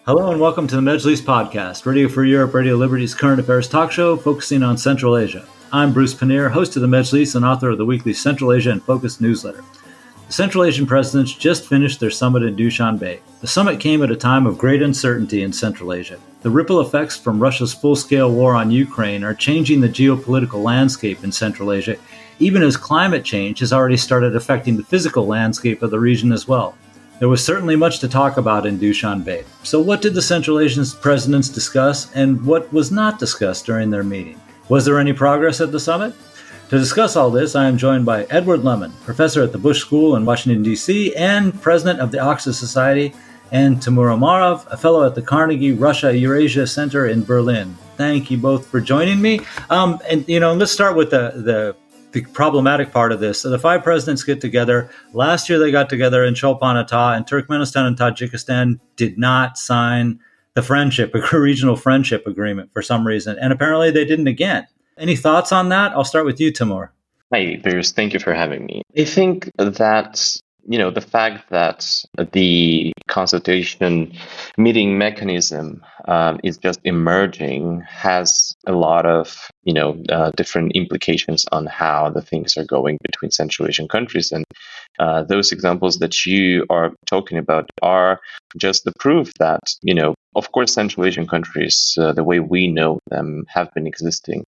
Hello and welcome to the Majlis podcast, Radio Free Europe, Radio Liberty's current affairs talk show focusing on Central Asia. I'm Bruce Pannier, host of the Majlis and author of the weekly Central Asia and Focus newsletter. The Central Asian presidents just finished their summit in Dushanbe. The summit came at a time of great uncertainty in Central Asia. The ripple effects from Russia's full-scale war on Ukraine are changing the geopolitical landscape in Central Asia, even as climate change has already started affecting the physical landscape of the region as well. There was certainly much to talk about in Dushanbe. So what did the Central Asian presidents discuss, and what was not discussed during their meeting? Was there any progress at the summit? To discuss all this, I am joined by Edward Lemon, professor at the Bush School in Washington, D.C., and president of the Oxus Society, and Temur Umarov, a fellow at the Carnegie Russia-Eurasia Center in Berlin. Thank you both for joining me. Let's start with the problematic part of this. So the five presidents get together. Last year they got together in Cholpan-Ata, and Turkmenistan and Tajikistan did not sign the regional friendship agreement for some reason. And apparently they didn't again. Any thoughts on that? I'll start with you, Temur. Hi, Bruce. Thank you for having me. I think that, the fact that the consultation meeting mechanism is just emerging has a lot of, different implications on how the things are going between Central Asian countries. And those examples that you are talking about are just the proof that, of course, Central Asian countries, the way we know them, have been existing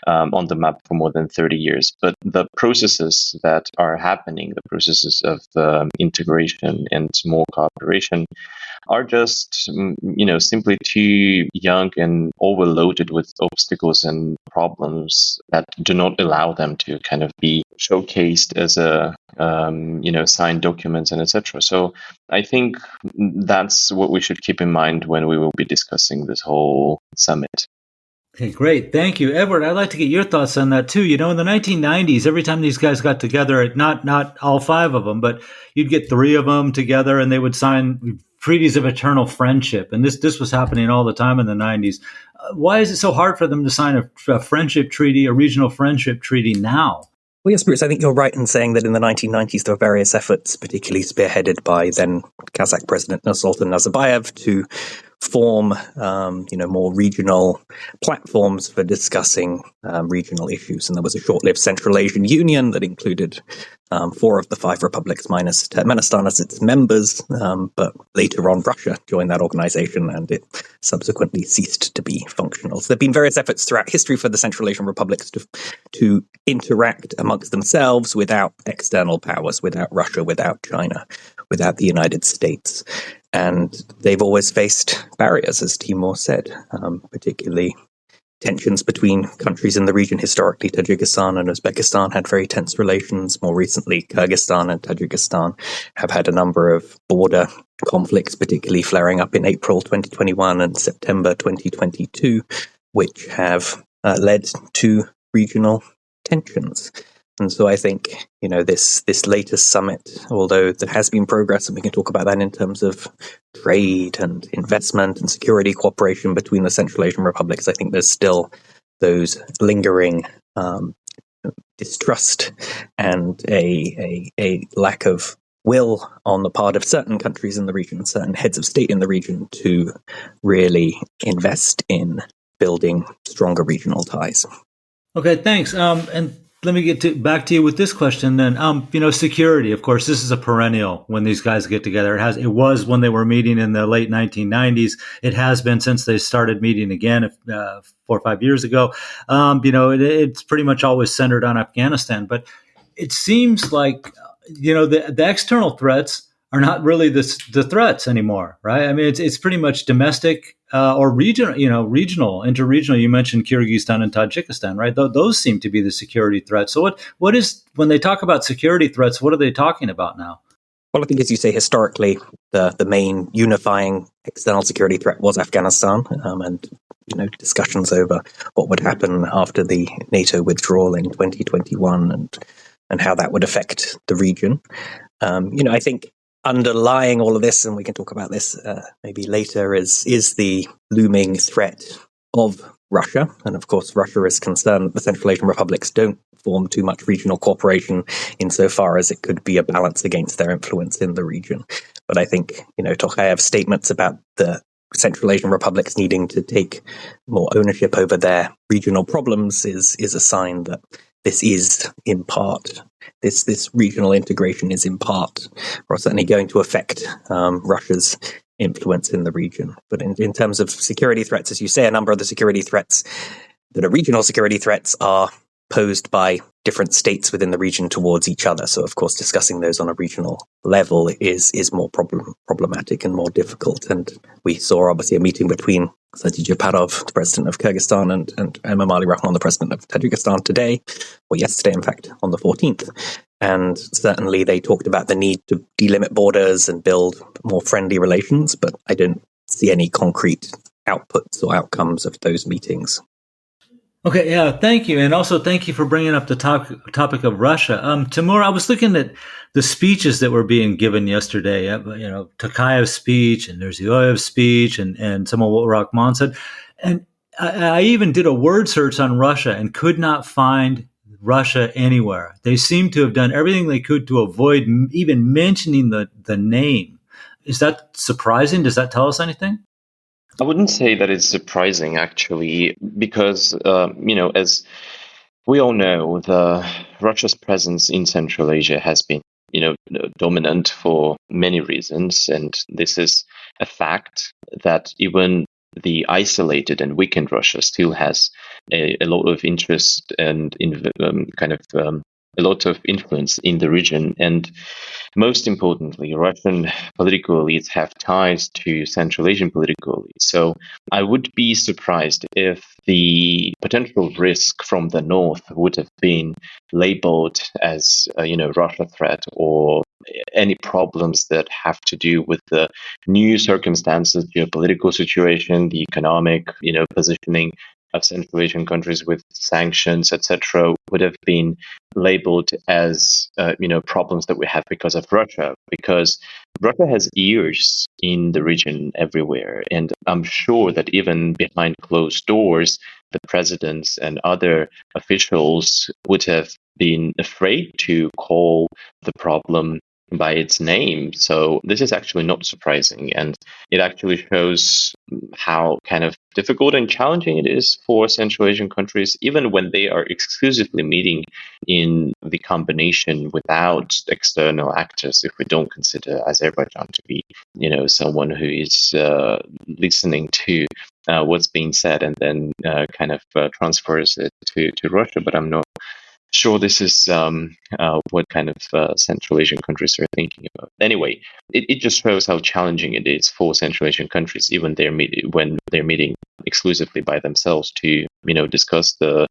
on the map for more than 30 years. But the processes that are happening, the processes of integration and more cooperation, are just, simply too young and overloaded with obstacles and problems that do not allow them to kind of be showcased as signed documents and etc. So I think that's what we should keep in mind when we will be discussing this whole summit. Okay, great. Thank you. Edward, I'd like to get your thoughts on that too. In the 1990s, every time these guys got together, not all five of them, but you'd get three of them together and they would sign treaties of eternal friendship. And this was happening all the time in the 90s. Why is it so hard for them to sign a friendship treaty, a regional friendship treaty now? Well, yes, Bruce, I think you're right in saying that in the 1990s there were various efforts, particularly spearheaded by then Kazakh President Nursultan Nazarbayev, to form, more regional platforms for discussing regional issues. And there was a short-lived Central Asian Union that included four of the five republics minus Turkmenistan as its members, but later on Russia joined that organization and it subsequently ceased to be functional. So there have been various efforts throughout history for the Central Asian republics to interact amongst themselves without external powers, without Russia, without China, without the United States. And they've always faced barriers, as Temur said, particularly tensions between countries in the region. Historically, Tajikistan and Uzbekistan had very tense relations. More recently, Kyrgyzstan and Tajikistan have had a number of border conflicts, particularly flaring up in April 2021 and September 2022, which have led to regional tensions. And so I think, this latest summit, although there has been progress, and we can talk about that in terms of trade and investment and security cooperation between the Central Asian republics, I think there's still those lingering distrust and a lack of will on the part of certain countries in the region, certain heads of state in the region, to really invest in building stronger regional ties. Okay, thanks. And let me get back to you with this question then. Security, of course, this is a perennial when these guys get together. It was when they were meeting in the late 1990s. It has been since they started meeting again 4 or 5 years ago. It's pretty much always centered on Afghanistan. But it seems like, the external threats are not really the threats anymore, right? I mean, it's pretty much domestic or regional, interregional. You mentioned Kyrgyzstan and Tajikistan, right? Those seem to be the security threats. So what is, when they talk about security threats, what are they talking about now? Well, I think, as you say, historically, the main unifying external security threat was Afghanistan, and discussions over what would happen after the NATO withdrawal in 2021 and how that would affect the region. I think underlying all of this, and we can talk about this maybe later, is the looming threat of Russia. And of course, Russia is concerned that the Central Asian republics don't form too much regional cooperation insofar as it could be a balance against their influence in the region. But I think, Tokayev's statements about the Central Asian republics needing to take more ownership over their regional problems is a sign that this is in part, this regional integration is in part, or certainly going to affect Russia's influence in the region. But in terms of security threats, as you say, a number of the security threats that are regional security threats are posed by different states within the region towards each other. So, of course, discussing those on a regional level is more problematic and more difficult. And we saw, obviously, a meeting between Sergei Japarov, the president of Kyrgyzstan, and Emomali Rahmon, the president of Tajikistan today, or yesterday, in fact, on the 14th. And certainly they talked about the need to delimit borders and build more friendly relations, but I don't see any concrete outputs or outcomes of those meetings. Okay, yeah, thank you. And also thank you for bringing up the topic of Russia. Temur, I was looking at the speeches that were being given yesterday, Tokayev's speech and Mirziyoyev's speech and some of what Rahman said. And I even did a word search on Russia and could not find Russia anywhere. They seem to have done everything they could to avoid even mentioning the name. Is that surprising? Does that tell us anything? I wouldn't say that it's surprising, actually, because, as we all know, Russia's presence in Central Asia has been, dominant for many reasons. And this is a fact that even the isolated and weakened Russia still has a lot of interest and a lot of influence in the region. And most importantly, Russian political elites have ties to Central Asian political elites. So I would be surprised if the potential risk from the north would have been labeled as, Russia threat or any problems that have to do with the new circumstances, geopolitical situation, the economic, positioning of Central Asian countries with sanctions, etc., would have been labeled as problems that we have because of Russia, because Russia has ears in the region everywhere, and I'm sure that even behind closed doors, the presidents and other officials would have been afraid to call the problem by its name. So this is actually not surprising, and it actually shows how kind of difficult and challenging it is for Central Asian countries, even when they are exclusively meeting in the combination without external actors, if we don't consider Azerbaijan to be, someone who is listening to what's being said and then transfers it to Russia. But I'm not sure this is what kind of Central Asian countries are thinking about. Anyway, it just shows how challenging it is for Central Asian countries, even when they're meeting exclusively by themselves, to discuss the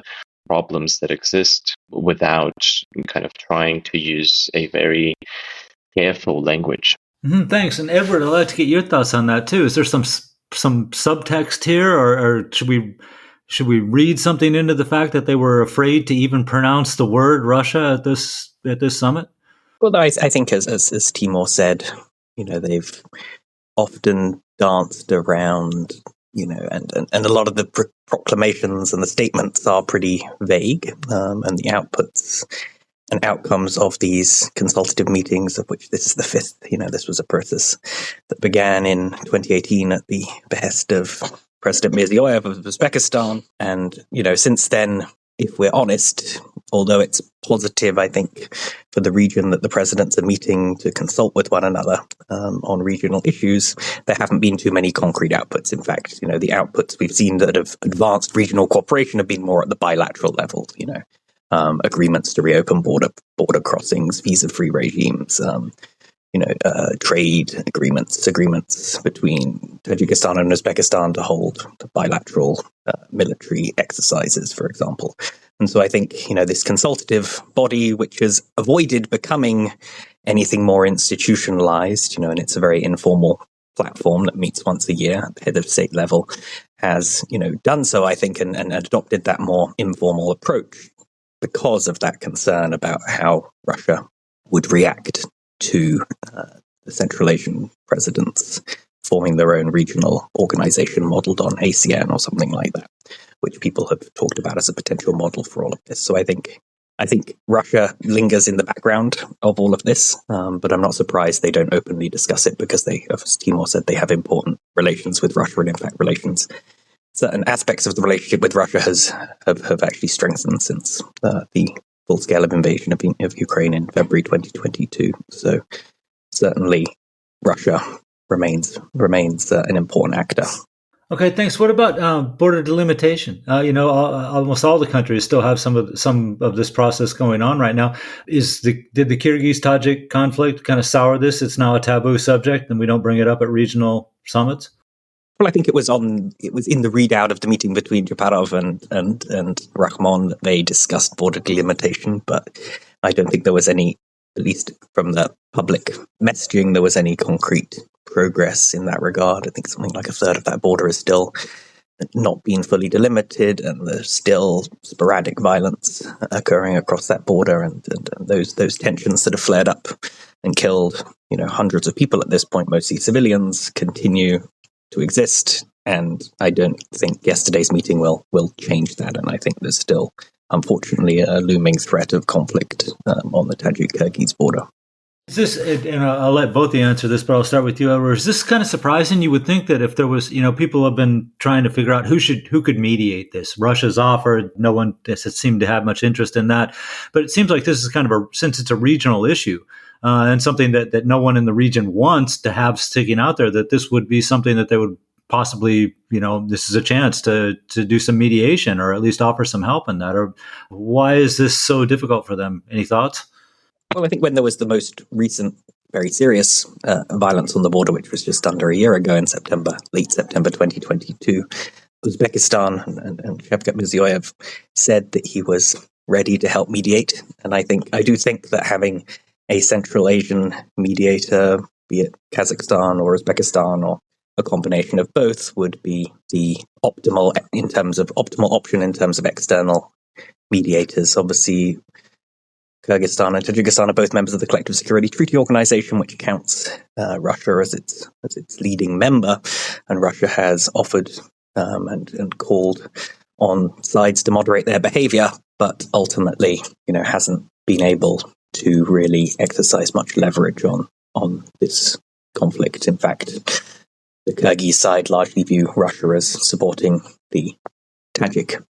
problems that exist without kind of trying to use a very careful language. Mm-hmm, thanks. And Edward, I'd like to get your thoughts on that too. Is there some subtext here, or should we read something into the fact that they were afraid to even pronounce the word Russia at this summit? Well, I think as Timur said, they've often danced around, and a lot of the proclamations and the statements are pretty vague, and the outputs and outcomes of these consultative meetings, of which this is the fifth, this was a process that began in 2018 at the behest of President Mirziyoyev of Uzbekistan. And, since then, if we're honest, although it's positive, I think, for the region that the presidents are meeting to consult with one another on regional issues, there haven't been too many concrete outputs. In fact, the outputs we've seen that have advanced regional cooperation have been more at the bilateral level, agreements to reopen border crossings, visa-free regimes, trade agreements between Tajikistan and Uzbekistan to hold bilateral military exercises, for example. And so I think, this consultative body, which has avoided becoming anything more institutionalized, and it's a very informal platform that meets once a year at the head of state level, has, done so, I think, and adopted that more informal approach because of that concern about how Russia would react to the Central Asian president's forming their own regional organization modeled on ASEAN or something like that, which people have talked about as a potential model for all of this. So I think Russia lingers in the background of all of this, but I'm not surprised they don't openly discuss it because they, as Timur said, they have important relations with Russia, and in fact relations. Certain aspects of the relationship with Russia have actually strengthened since the full-scale invasion of Ukraine in February 2022. So certainly Russia remains an important actor. Okay, thanks. What about border delimitation? Almost all the countries still have some of this process going on right now. Did the Kyrgyz-Tajik conflict kind of sour this? It's now a taboo subject, and we don't bring it up at regional summits. Well, I think it was in the readout of the meeting between Japarov and Rahmon that they discussed border delimitation, but I don't think there was any, at least from the public messaging, there was any concrete progress in that regard. I think something like a third of that border is still not being fully delimited, and there's still sporadic violence occurring across that border, and those tensions that have flared up and killed hundreds of people at this point, mostly civilians, continue to exist. And I don't think yesterday's meeting will change that. And I think there's still, unfortunately, a looming threat of conflict on the Tajik-Kyrgyz border. Is this, and I'll let both of you answer this, but I'll start with you, Edward. Is this kind of surprising? You would think that if there was, people have been trying to figure out who could mediate this. Russia's offered, no one has seemed to have much interest in that. But it seems like this is kind of since it's a regional issue, and something that no one in the region wants to have sticking out there, that this would be something that they would possibly, this is a chance to do some mediation or at least offer some help in that. Or why is this so difficult for them? Any thoughts? Well, I think when there was the most recent, very serious violence on the border, which was just under a year ago in late September 2022, Uzbekistan and Shavkat Mirziyoyev said that he was ready to help mediate. And I do think that having a Central Asian mediator, be it Kazakhstan or Uzbekistan or a combination of both, would be the optimal option in terms of external mediators. Obviously, Kyrgyzstan and Tajikistan are both members of the Collective Security Treaty Organization, which counts Russia as its leading member, and Russia has offered and called on sides to moderate their behavior, but ultimately, hasn't been able to really exercise much leverage on this conflict. In fact, the Kyrgyz side largely view Russia as supporting the Tajik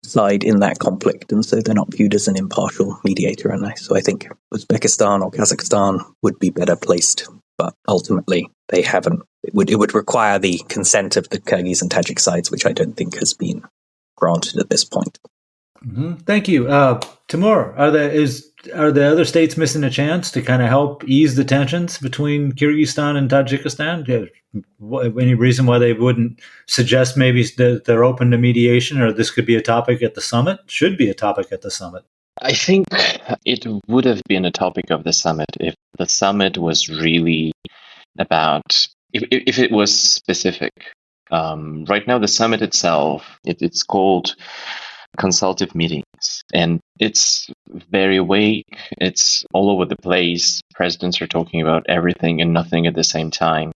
side in that conflict, and so they're not viewed as an impartial mediator. And so I think Uzbekistan or Kazakhstan would be better placed, but ultimately they haven't. It would require the consent of the Kyrgyz and Tajik sides, which I don't think has been granted at this point. Mm-hmm. Thank you. Timur, are the other states missing a chance to kind of help ease the tensions between Kyrgyzstan and Tajikistan? Any reason why they wouldn't suggest maybe that they're open to mediation, or this could be a topic at the summit? Should be a topic at the summit. I think it would have been a topic of the summit if the summit was really about, if it was specific. Right now, the summit itself, it's called consultative meetings, and it's very vague. It's all over the place. Presidents are talking about everything and nothing at the same time.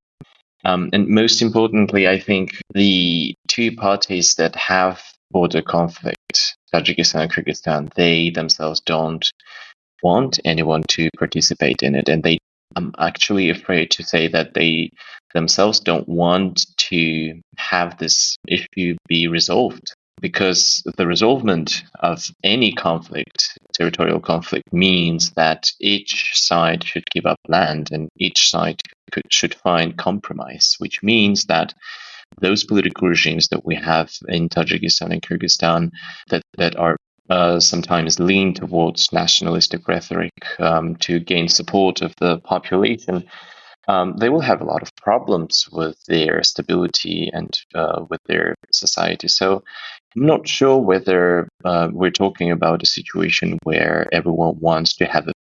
And most importantly, I think the two parties that have border conflict, Tajikistan and Kyrgyzstan, they themselves don't want anyone to participate in it. And I'm actually afraid to say that they themselves don't want to have this issue be resolved, because the resolvement of any conflict, territorial conflict, means that each side should give up land and each side should find compromise, which means that those political regimes that we have in Tajikistan and Kyrgyzstan that are sometimes lean towards nationalistic rhetoric to gain support of the population, they will have a lot of problems with their stability and with their society. So I'm not sure whether we're talking about a situation where everyone wants to have a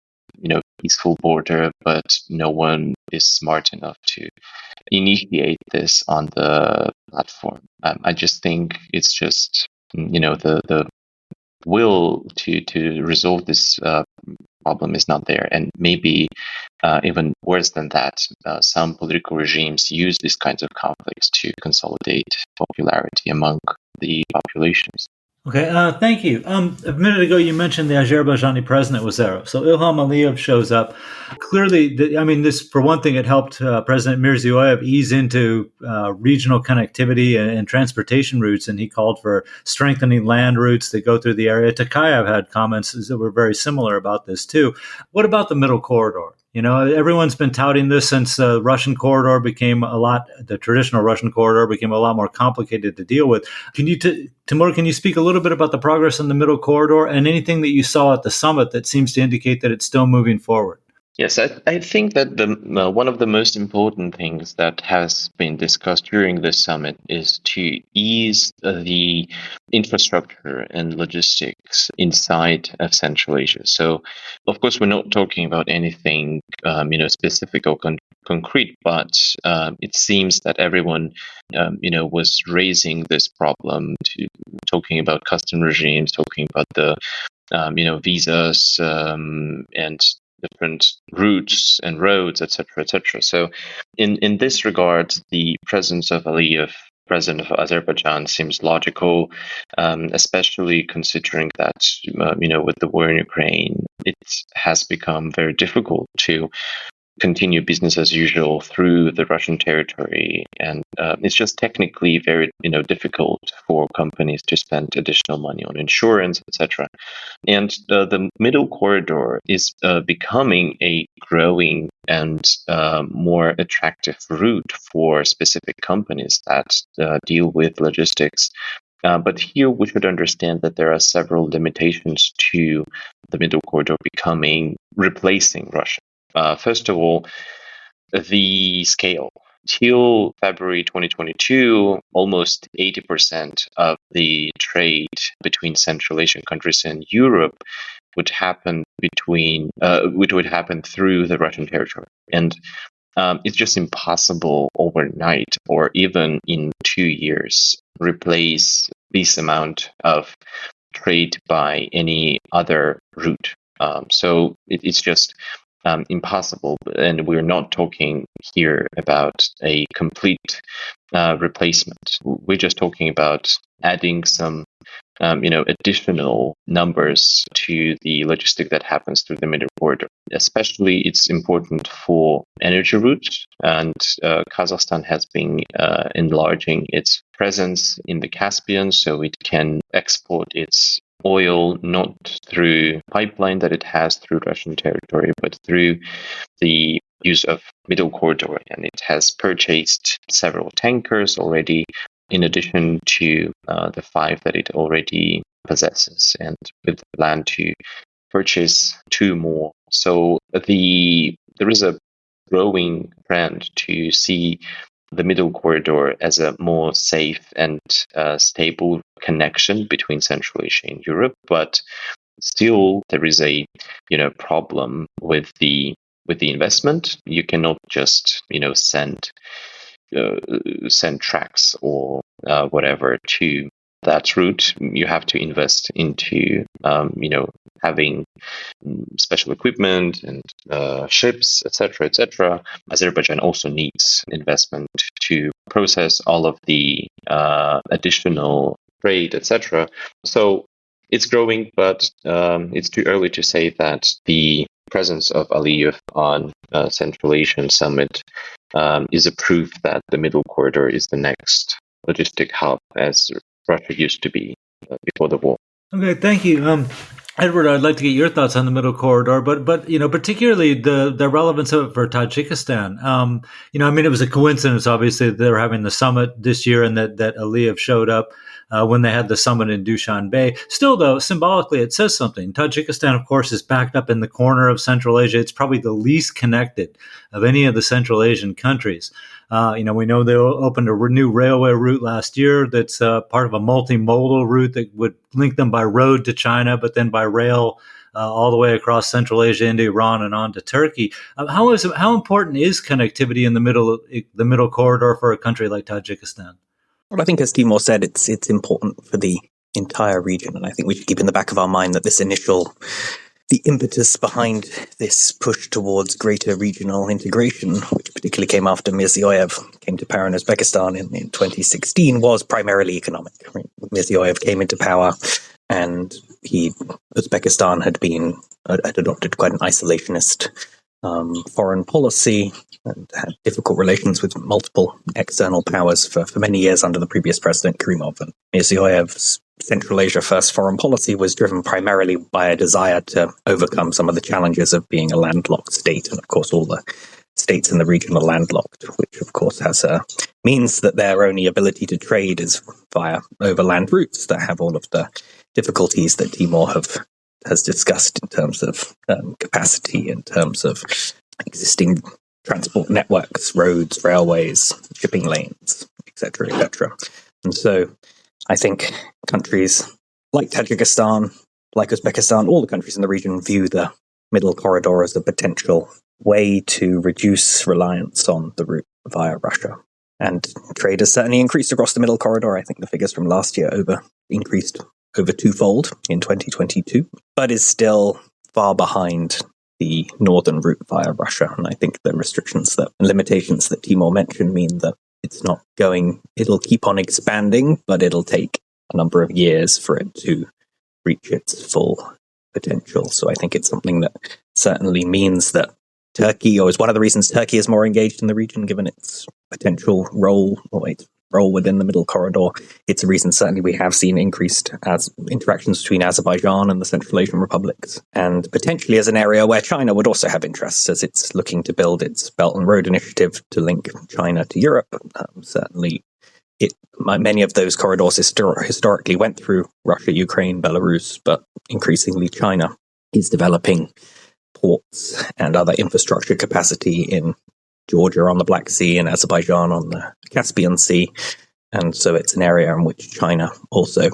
peaceful border, but no one is smart enough to initiate this on the platform. I just think it's just the will to resolve this problem is not there. And maybe even worse than that, some political regimes use these kinds of conflicts to consolidate popularity among the populations. Okay, thank you. A minute ago, you mentioned the Azerbaijani president was there. So Ilham Aliyev shows up. Clearly, this, for one thing, it helped President Mirziyoyev ease into regional connectivity and transportation routes, and he called for strengthening land routes that go through the area. Tokayev had comments that were very similar about this, too. What about the Middle Corridor? Everyone's been touting this since the Russian corridor the traditional Russian corridor became a lot more complicated to deal with. Temur, can you speak a little bit about the progress in the Middle Corridor and anything that you saw at the summit that seems to indicate that it's still moving forward? Yes, I think that one of the most important things that has been discussed during this summit is to ease the infrastructure and logistics inside of Central Asia. So, of course, we're not talking about anything specific or concrete, but it seems that everyone was raising this problem, talking about custom regimes, talking about the visas and different routes and roads, etc., etc. So, in this regard, the presence of Aliyev, president of Azerbaijan, seems logical, especially considering that with the war in Ukraine, it has become very difficult to continue business as usual through the Russian territory, and it's just technically very difficult for companies to spend additional money on insurance, etc. And the Middle Corridor is becoming a growing and more attractive route for specific companies that deal with logistics. But here we should understand that there are several limitations to the Middle Corridor replacing Russia. First of all, the scale. Till February 2022, almost 80% of the trade between Central Asian countries and Europe would happen through the Russian territory. And it's just impossible overnight or even in 2 years replace this amount of trade by any other route. So it's just impossible, and we're not talking here about a complete replacement. We're just talking about adding some additional numbers to the logistic that happens through the Middle Corridor. Especially, it's important for energy routes, and Kazakhstan has been enlarging its presence in the Caspian, so it can export its oil not through pipeline that it has through Russian territory, but through the use of Middle Corridor. And it has purchased several tankers already, in addition to the 5 that it already possesses, and with the plan to purchase 2 more. So there is a growing trend to see the Middle Corridor as a more safe and stable connection between Central Asia and Europe, but still there is a problem with the investment. You cannot just send tracks or whatever to that route. You have to invest into having special equipment and ships, etc., etc. Azerbaijan also needs investment to process all of the additional trade, etc. So it's growing, but it's too early to say that the presence of Aliyev on Central Asian Summit is a proof that the Middle Corridor is the next logistic hub, as Russia used to be before the war. Okay, thank you. Edward, I'd like to get your thoughts on the Middle Corridor, but particularly the relevance of it for Tajikistan. It was a coincidence, obviously, that they're having the summit this year, and that Aliyev showed up when they had the summit in Dushanbe. Still, though, symbolically, it says something. Tajikistan, of course, is backed up in the corner of Central Asia. It's probably the least connected of any of the Central Asian countries. We know they opened a new railway route last year that's part of a multimodal route that would link them by road to China, but then by rail all the way across Central Asia into Iran and on to Turkey. How important is connectivity in the middle corridor for a country like Tajikistan? Well, I think, as Timur said, it's important for the entire region, and I think we should keep in the back of our mind that this initial the impetus behind this push towards greater regional integration, which particularly came after Mirziyoyev came to power in Uzbekistan in 2016, was primarily economic. Right? Mirziyoyev came into power, and Uzbekistan had adopted quite an isolationist foreign policy and had difficult relations with multiple external powers for many years under the previous president, Karimov. And Mirziyoyev's Central Asia First foreign policy was driven primarily by a desire to overcome some of the challenges of being a landlocked state. And of course, all the states in the region are landlocked, which of course means that their only ability to trade is via overland routes that have all of the difficulties that Timur has discussed in terms of capacity, in terms of existing transport networks, roads, railways, shipping lanes, etc., etc. And so I think countries like Tajikistan, like Uzbekistan, all the countries in the region view the Middle Corridor as a potential way to reduce reliance on the route via Russia. And trade has certainly increased across the Middle Corridor. I think the figures from last year increased over twofold in 2022, but is still far behind the northern route via Russia. And I think the restrictions and limitations that Timur mentioned mean that it'll keep on expanding, but it'll take a number of years for it to reach its full potential. So I think it's something that certainly means that Turkey, or is one of the reasons Turkey is more engaged in the region, given its potential role, or its role within the Middle Corridor. It's a reason certainly we have seen increased interactions between Azerbaijan and the Central Asian republics, and potentially as an area where China would also have interests, as it's looking to build its Belt and Road Initiative to link China to Europe. Certainly, many of those corridors historically went through Russia, Ukraine, Belarus, but increasingly China is developing ports and other infrastructure capacity in Georgia on the Black Sea and Azerbaijan on the Caspian Sea. And so it's an area in which China also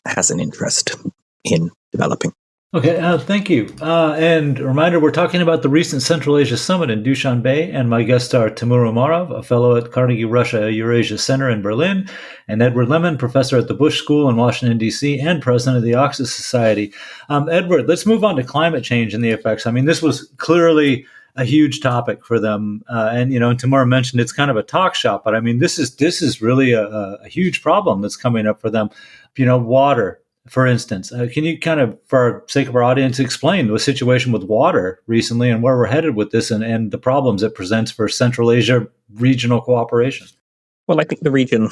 has an interest in developing. Okay, thank you. And a reminder, we're talking about the recent Central Asia Summit in Dushanbe, and my guests are Temur Umarov, a fellow at Carnegie Russia-Eurasia Center in Berlin, and Edward Lemon, professor at the Bush School in Washington, D.C., and president of the Oxus Society. Edward, let's move on to climate change and the effects. I mean, this was clearly a huge topic for them. And Temur mentioned it's kind of a talk shop, but I mean, this is really a huge problem that's coming up for them. Water, for instance. Can you kind of, for sake of our audience, explain the situation with water recently and where we're headed with this and the problems it presents for Central Asia regional cooperation? Well, I think the region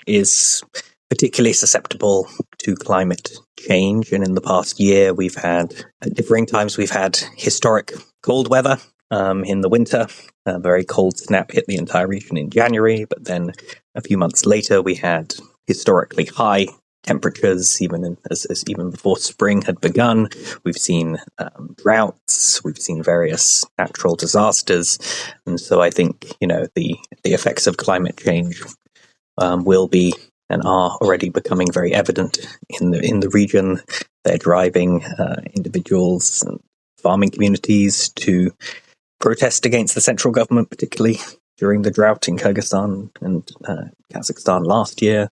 is particularly susceptible to climate change. And in the past year, at differing times, we've had historic cold weather. In the winter, a very cold snap hit the entire region in January, but then a few months later we had historically high temperatures, even before spring had begun. We've seen droughts, we've seen various natural disasters, and so I think the effects of climate change will be and are already becoming very evident in the region. They're driving individuals and farming communities to protest against the central government, particularly during the drought in Kyrgyzstan and Kazakhstan last year.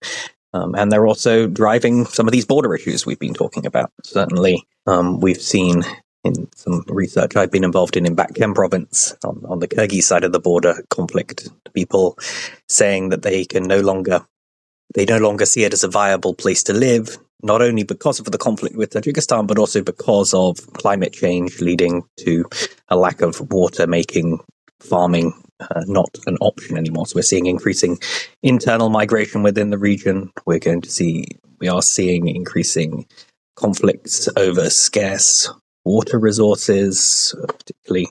And they're also driving some of these border issues we've been talking about. Certainly, we've seen in some research I've been involved in Bakhem province on the Kyrgyz side of the border conflict, people saying that they no longer see it as a viable place to live, not only because of the conflict with Tajikistan, but also because of climate change leading to a lack of water, making farming not an option anymore. So we're seeing increasing internal migration within the region. We are seeing increasing conflicts over scarce water resources, particularly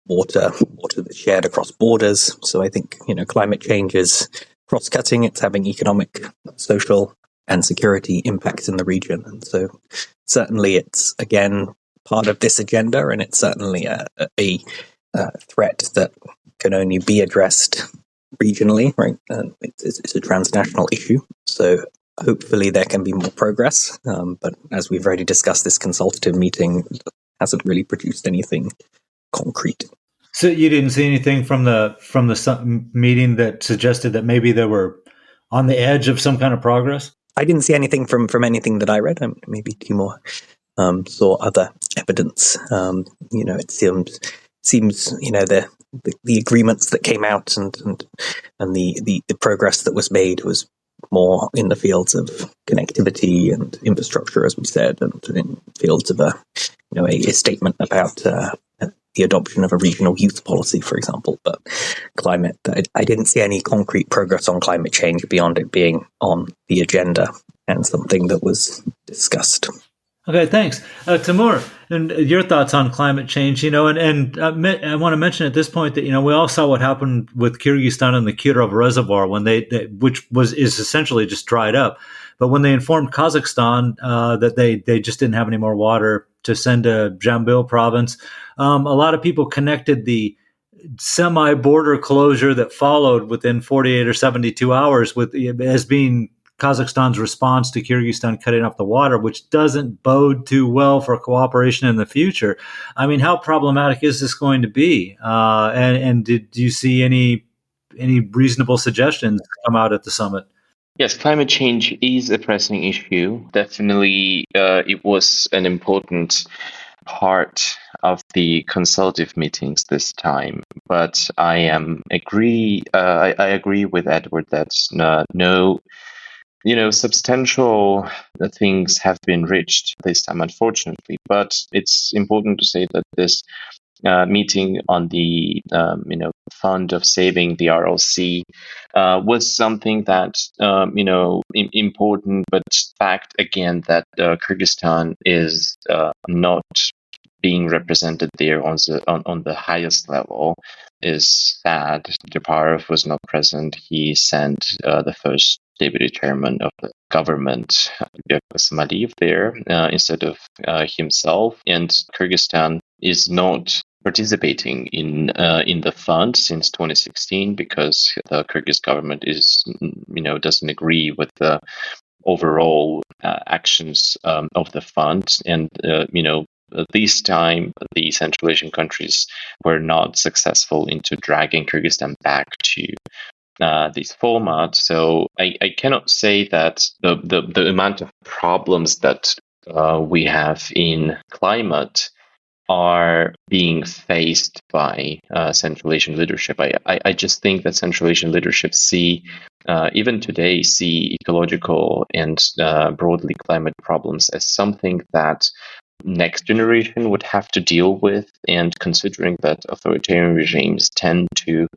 water that's shared across borders. So I think, climate change is cross-cutting. It's having economic, social, and security impacts in the region. And so certainly it's, again, part of this agenda, and it's certainly a threat that can only be addressed regionally, right? It's a transnational issue. So hopefully there can be more progress. But as we've already discussed, this consultative meeting hasn't really produced anything concrete. So you didn't see anything from the meeting that suggested that maybe they were on the edge of some kind of progress? I didn't see anything from anything that I read. Maybe Timur saw other evidence. It seems the agreements that came out and the progress that was made was more in the fields of connectivity and infrastructure, as we said, and in fields of a statement about the adoption of a regional youth policy, for example. But climate, I didn't see any concrete progress on climate change beyond it being on the agenda and something that was discussed. Okay, thanks. Temur, and your thoughts on climate change, and I want to mention at this point that, we all saw what happened with Kyrgyzstan and the Kirov Reservoir when which is essentially just dried up. But when they informed Kazakhstan that they just didn't have any more water to send to Dushanbe province, a lot of people connected the semi-border closure that followed within 48 or 72 hours as being Kazakhstan's response to Kyrgyzstan cutting off the water, which doesn't bode too well for cooperation in the future. I mean, how problematic is this going to be? And do you see any reasonable suggestions come out at the summit? Yes, climate change is a pressing issue. Definitely, it was an important part of the consultative meetings this time. But I agree with Edward that no substantial things have been reached this time, unfortunately. But it's important to say that this meeting on the fund of saving the RLC was something that important, but fact again that Kyrgyzstan is not being represented there on the highest level is sad. Japarov was not present. He sent the first deputy chairman of the government, Maliyev, there instead of himself. And Kyrgyzstan is not participating in the fund since 2016 because the Kyrgyz government doesn't agree with the overall actions of the fund, and this time the Central Asian countries were not successful into dragging Kyrgyzstan back to this format. So I cannot say that the amount of problems that we have in climate are being faced by Central Asian leadership. I just think that Central Asian leadership even today see ecological and broadly climate problems as something that next generation would have to deal with, and considering that authoritarian regimes tend to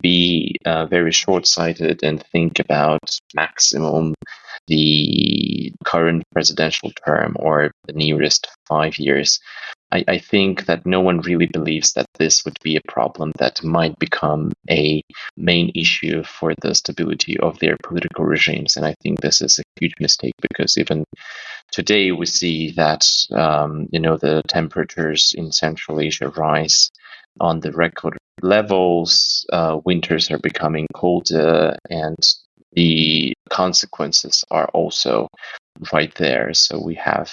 be very short-sighted and think about maximum the current presidential term or the nearest 5 years, I think that no one really believes that this would be a problem that might become a main issue for the stability of their political regimes. And I think this is a huge mistake because even today we see that the temperatures in Central Asia rise on the record levels. Winters are becoming colder, and the consequences are also right there. So we have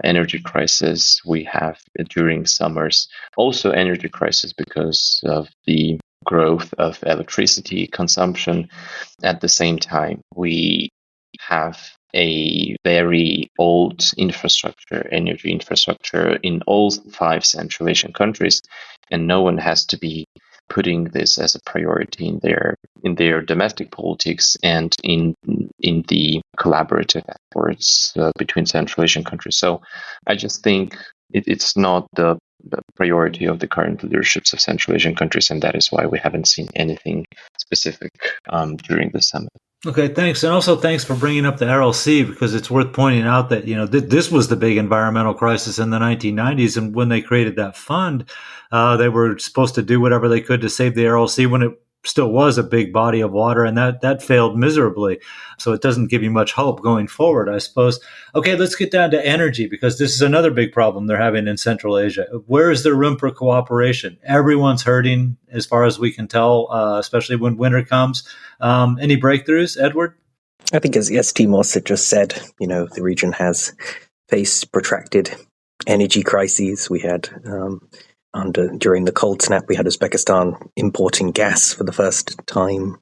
energy crisis. We have during summers also energy crisis because of the growth of electricity consumption. At the same time, we have a very old energy infrastructure in all 5 Central Asian countries, and no one has to be putting this as a priority in their domestic politics and in the collaborative efforts between Central Asian countries. So I just think it's not the priority of the current leaderships of Central Asian countries, and that is why we haven't seen anything specific during the summit. Okay, thanks. And also thanks for bringing up the RLC, because it's worth pointing out that, this was the big environmental crisis in the 1990s. And when they created that fund, they were supposed to do whatever they could to save the RLC when it still was a big body of water, and that failed miserably. So it doesn't give you much hope going forward, I suppose. Okay, let's get down to energy, because this is another big problem they're having in Central Asia. Where is there room for cooperation? Everyone's hurting, as far as we can tell, especially when winter comes. Any breakthroughs, Edward? I think, as Timur just said, the region has faced protracted energy crises. We had during the cold snap, we had Uzbekistan importing gas for the first time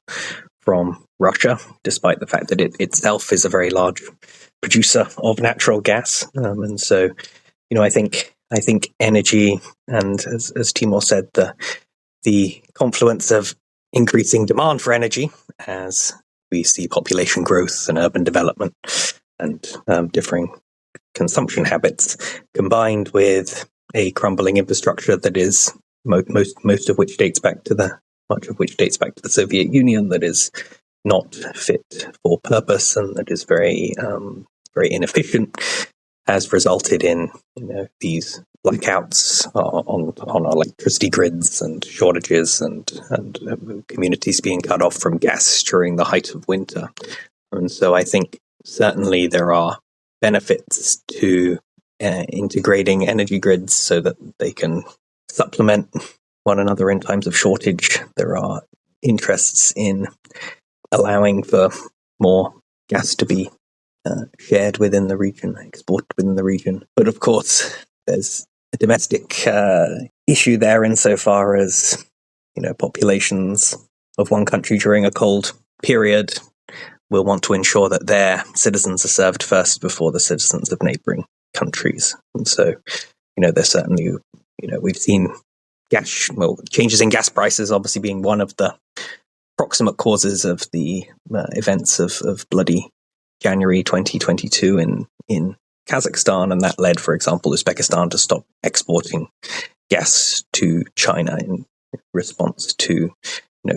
from Russia, despite the fact that it itself is a very large producer of natural gas. And so I think energy, and as Timur said, the confluence of increasing demand for energy as we see population growth and urban development and differing consumption habits, combined with a crumbling infrastructure that is much of which dates back to the Soviet Union, that is not fit for purpose and that is very inefficient, has resulted in these blackouts on electricity grids and shortages and communities being cut off from gas during the height of winter. And so I think certainly there are benefits to integrating energy grids so that they can supplement one another in times of shortage. There are interests in allowing for more gas to be shared within the region, exported within the region. But of course, there's a domestic issue there insofar as, populations of one country during a cold period will want to ensure that their citizens are served first before the citizens of neighboring countries. And so, there's certainly, we've seen changes in gas prices obviously being one of the proximate causes of the events of bloody January 2022 in Kazakhstan, and that led, for example, Uzbekistan to stop exporting gas to China in response to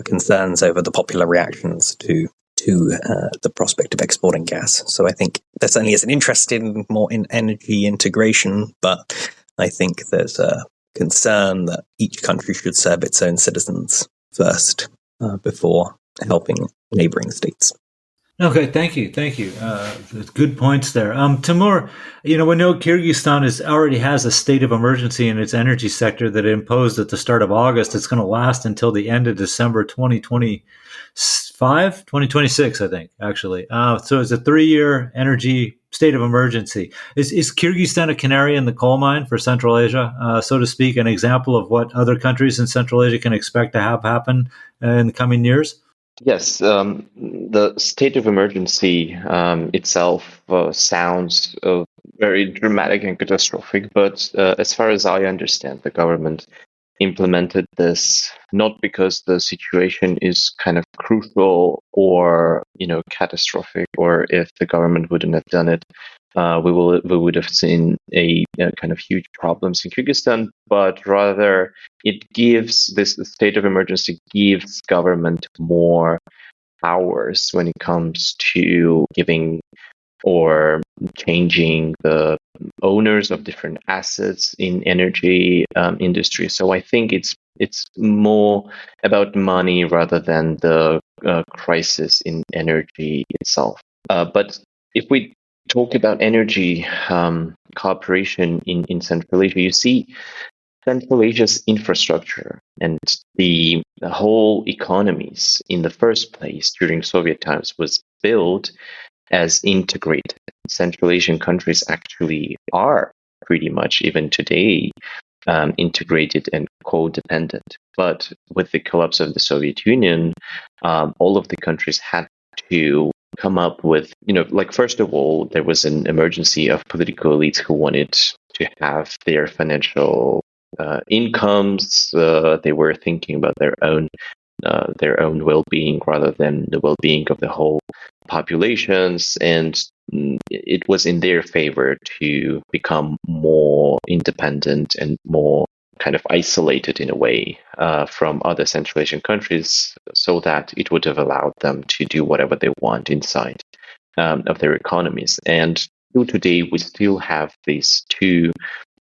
concerns over the popular reactions to the prospect of exporting gas. So I think there certainly is an interest in more in energy integration, but I think there's a concern that each country should serve its own citizens first before helping neighboring states. Okay, thank you. Good points there. Temur, we know Kyrgyzstan already has a state of emergency in its energy sector that it imposed at the start of August. It's going to last until the end of December 2026, I think, actually. So it's a 3-year energy state of emergency. Is Kyrgyzstan a canary in the coal mine for Central Asia, so to speak, an example of what other countries in Central Asia can expect to have happen in the coming years? Yes, the state of emergency itself sounds very dramatic and catastrophic, but as far as I understand, the government implemented this not because the situation is kind of crucial or catastrophic, or if the government wouldn't have done it, we would have seen a kind of huge problems in Kyrgyzstan, but rather this state of emergency gives government more powers when it comes to giving or changing the owners of different assets in energy industry. So I think it's more about money rather than the crisis in energy itself. But if we talk about energy cooperation in Central Asia, you see Central Asia's infrastructure and the whole economies in the first place during Soviet times was built as integrated. Central Asian countries actually are pretty much even today integrated and codependent. But with the collapse of the Soviet Union, all of the countries had to come up with, first of all, there was an emergency of political elites who wanted to have their financial incomes. They were thinking about their own well-being rather than the well-being of the whole populations, and it was in their favor to become more independent and more kind of isolated in a way from other Central Asian countries, so that it would have allowed them to do whatever they want inside of their economies. And till today, we still have these two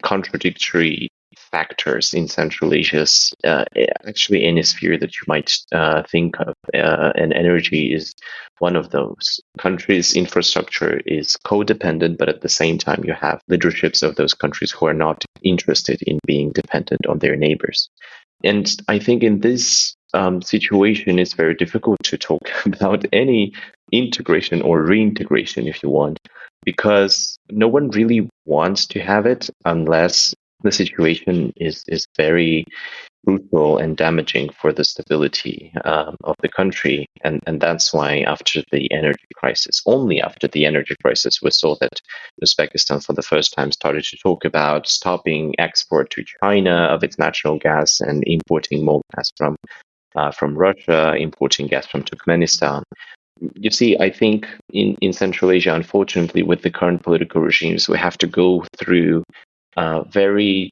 contradictory factors in Central Asia's actually any sphere that you might think of, and energy is one of those. Countries' infrastructure is codependent, but at the same time you have leaderships of those countries who are not interested in being dependent on their neighbors. And I think in this situation, it's very difficult to talk about any integration or reintegration, if you want, because no one really wants to have it unless the situation is very brutal and damaging for the stability of the country. And that's why after the energy crisis, only after the energy crisis, we saw that Uzbekistan for the first time started to talk about stopping export to China of its natural gas and importing more gas from Russia, importing gas from Turkmenistan. You see, I think in Central Asia, unfortunately, with the current political regimes, we have to go through very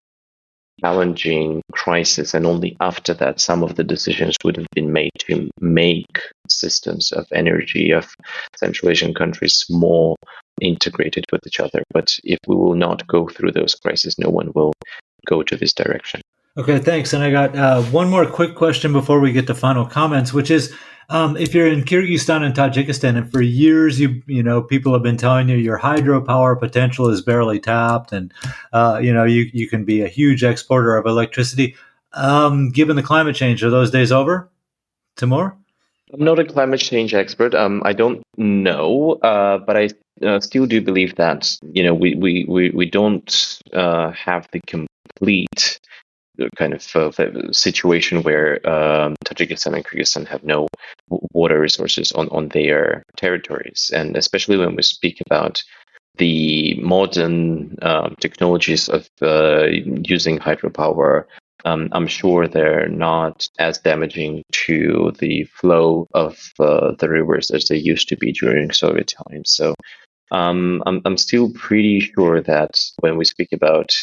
challenging crisis, and only after that some of the decisions would have been made to make systems of energy of Central Asian countries more integrated with each other. But if we will not go through those crises, no one will go to this direction. Okay, thanks. And I got one more quick question before we get to final comments, which is if you're in Kyrgyzstan and Tajikistan, and for years people have been telling you your hydropower potential is barely tapped, and you can be a huge exporter of electricity. Given the climate change, are those days over, Temur? I'm not a climate change expert. I don't know, but I still do believe that we don't have the complete kind of situation where Tajikistan and Kyrgyzstan have no water resources on their territories. And especially when we speak about the modern technologies of using hydropower, I'm sure they're not as damaging to the flow of the rivers as they used to be during Soviet times. So I'm still pretty sure that when we speak about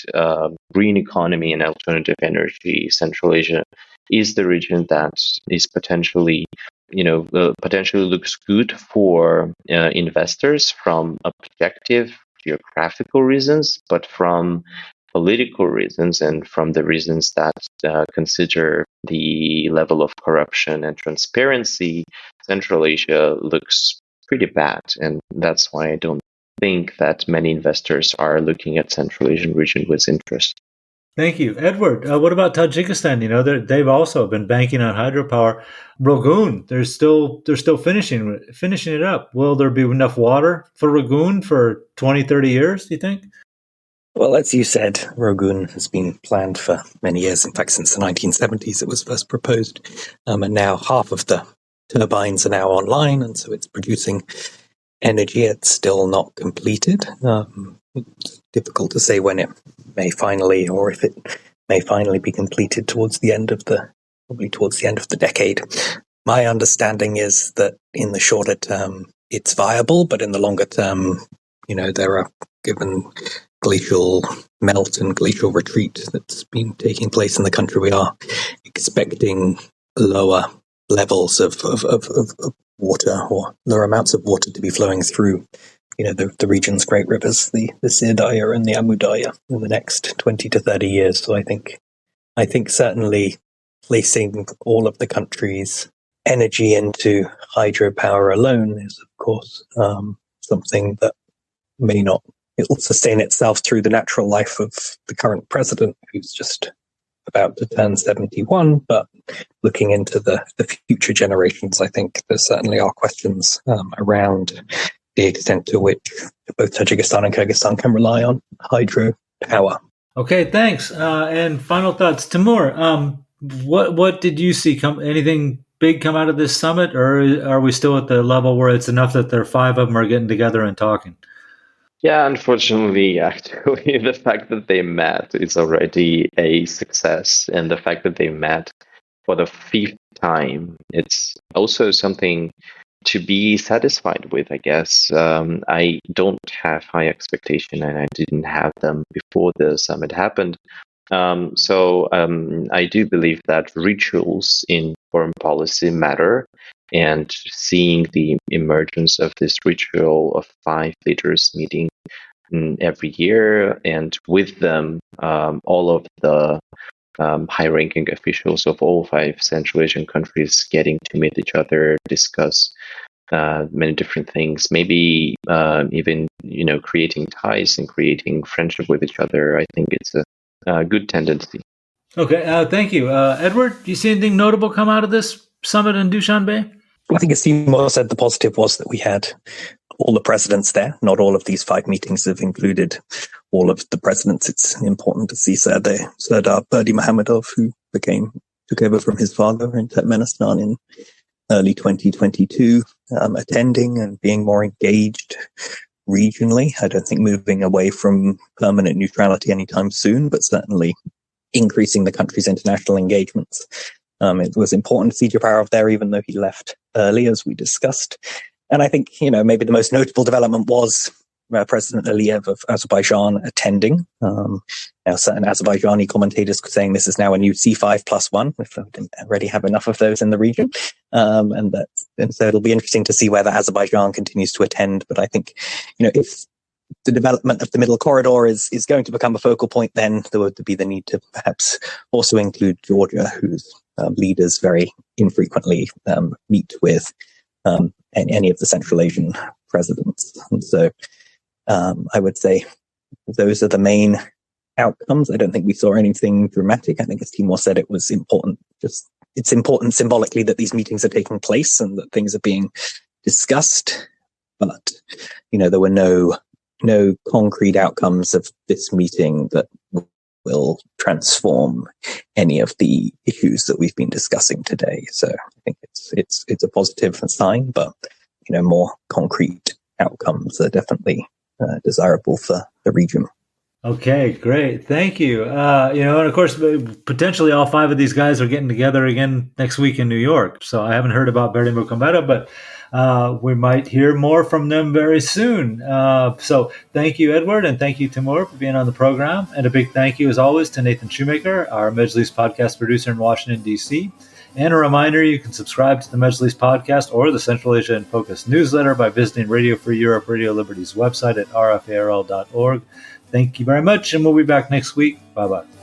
green economy and alternative energy, Central Asia is the region that is potentially looks good for investors from objective geographical reasons, but from political reasons and from the reasons that consider the level of corruption and transparency, Central Asia looks pretty bad. And that's why I don't think that many investors are looking at Central Asian region with interest. Thank you. Edward, what about Tajikistan? They've also been banking on hydropower. Rogun, they're still finishing it up. Will there be enough water for Rogun for 20, 30 years, do you think? Well, as you said, Rogun has been planned for many years. In fact, since the 1970s, it was first proposed. And now half of the turbines are now online, and so it's producing energy. It's still not completed. It's difficult to say when it may finally, or if it may finally be completed towards the end of the decade. My understanding is that in the shorter term, it's viable, but in the longer term, there are, given glacial melt and glacial retreat that's been taking place in the country, we are expecting lower levels of water, or lower amounts of water to be flowing through the region's great rivers, the Sirdaya and the Amudaya, in the next 20 to 30 years. So I think certainly placing all of the country's energy into hydropower alone is, of course, something that may not. It will sustain itself through the natural life of the current president, who's just about to turn 71. But looking into the future generations, I think there certainly are questions around the extent to which both Tajikistan and Kyrgyzstan can rely on hydropower. Okay, thanks. And final thoughts, Temur. What did you see? Anything big come out of this summit, or are we still at the level where it's enough that there 5 of them are getting together and talking? Yeah, unfortunately, actually, the fact that they met is already a success. And the fact that they met for the 5th time, it's also something to be satisfied with, I guess. I don't have high expectation, and I didn't have them before the summit happened. So I do believe that rituals in foreign policy matter. And seeing the emergence of this ritual of 5 leaders meeting every year, and with them all of the high-ranking officials of all 5 Central Asian countries getting to meet each other, discuss many different things, maybe even creating ties and creating friendship with each other. I think it's a good tendency. Okay, thank you. Edward, do you see anything notable come out of this summit in Dushanbe? I think, as Timur said, the positive was that we had all the presidents there. Not all of these 5 meetings have included all of the presidents, it's important to see Sardar Berdimuhamedov, who took over from his father in Turkmenistan in early 2022, attending and being more engaged regionally. I don't think moving away from permanent neutrality anytime soon, but certainly increasing the country's international engagements. It was important to see Japarov there, even though he left early, as we discussed. And I think, maybe the most notable development was President Aliyev of Azerbaijan attending. Now, certain Azerbaijani commentators saying this is now a new C5+1, if we didn't already have enough of those in the region. And so it'll be interesting to see whether Azerbaijan continues to attend. But I think, if the development of the Middle Corridor is going to become a focal point, then there would be the need to perhaps also include Georgia, whose leaders very infrequently meet with any of the Central Asian presidents. And so I would say those are the main outcomes. I don't think we saw anything dramatic. I think, as Timur said, it was important. It's important symbolically that these meetings are taking place and that things are being discussed. But, there were no concrete outcomes of this meeting that will transform any of the issues that we've been discussing today. So I think it's a positive sign, but, more concrete outcomes are definitely desirable for the region. Okay, great. Thank you. And of course, potentially all 5 of these guys are getting together again next week in New York. So I haven't heard about Berdimuhamedov, but we might hear more from them very soon. So thank you, Edward, and thank you, Temur, for being on the program. And a big thank you, as always, to Nathan Shoemaker, our Majlis podcast producer in Washington, D.C. And a reminder, you can subscribe to the Majlis podcast or the Central Asia in Focus newsletter by visiting Radio Free Europe, Radio Liberty's website at rfarl.org. Thank you very much, and we'll be back next week. Bye-bye.